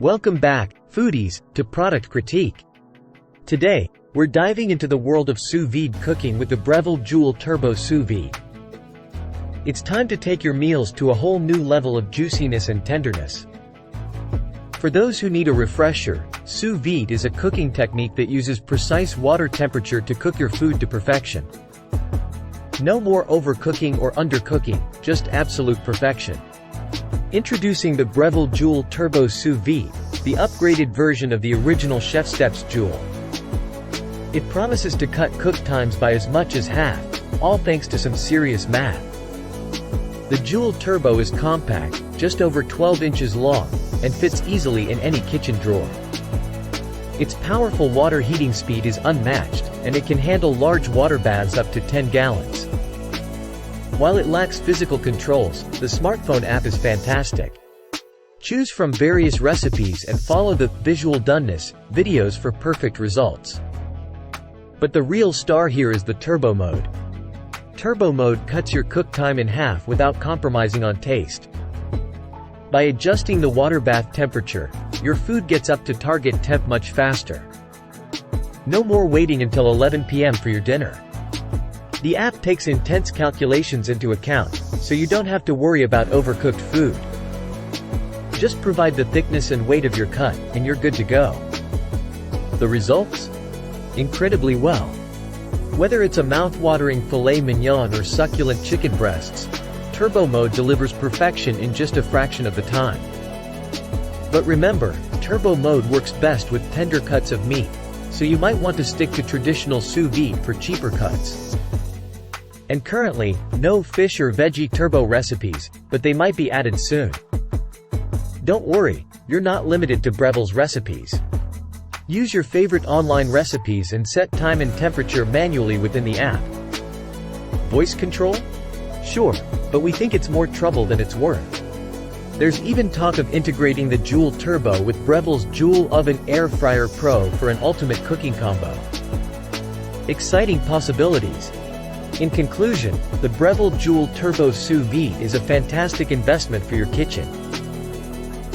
Welcome back, foodies, to Product Critique. Today, we're diving into the world of sous vide cooking with the Breville Joule Turbo Sous Vide. It's time to take your meals to a whole new level of juiciness and tenderness. For those who need a refresher, sous vide is a cooking technique that uses precise water temperature to cook your food to perfection. No more overcooking or undercooking, just absolute perfection. Introducing the Breville Joule Turbo Sous Vide, the upgraded version of the original Chef Steps Joule. It promises to cut cook times by as much as half, all thanks to some serious math. The Joule Turbo is compact, just over 12 inches long, and fits easily in any kitchen drawer. Its powerful water heating speed is unmatched, and it can handle large water baths up to 10 gallons. While it lacks physical controls, the smartphone app is fantastic. Choose from various recipes and follow the visual doneness videos for perfect results. But the real star here is the Turbo mode. Turbo mode cuts your cook time in half without compromising on taste. By adjusting the water bath temperature, your food gets up to target temp much faster. No more waiting until 11 p.m. for your dinner. The app takes intense calculations into account, so you don't have to worry about overcooked food. Just provide the thickness and weight of your cut, and you're good to go. The results? Incredibly well. Whether it's a mouth-watering filet mignon or succulent chicken breasts, Turbo mode delivers perfection in just a fraction of the time. But remember, Turbo mode works best with tender cuts of meat, so you might want to stick to traditional sous vide for cheaper cuts. And currently, no fish or veggie turbo recipes, but they might be added soon. Don't worry, you're not limited to Breville's recipes. Use your favorite online recipes and set time and temperature manually within the app. Voice control? Sure, but we think it's more trouble than it's worth. There's even talk of integrating the Joule Turbo with Breville's Joule Oven Air Fryer Pro for an ultimate cooking combo. Exciting possibilities. In conclusion, the Breville Joule Turbo Sous Vide is a fantastic investment for your kitchen.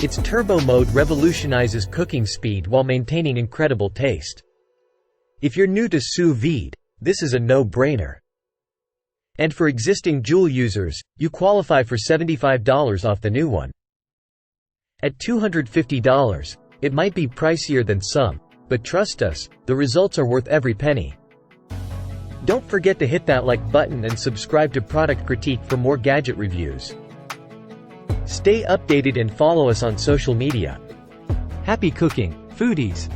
Its turbo mode revolutionizes cooking speed while maintaining incredible taste. If you're new to sous vide, this is a no-brainer. And for existing Joule users, you qualify for $75 off the new one. At $250, it might be pricier than some, but trust us, the results are worth every penny. Don't forget to hit that like button and subscribe to Product Critique for more gadget reviews. Stay updated and follow us on social media. Happy cooking, foodies!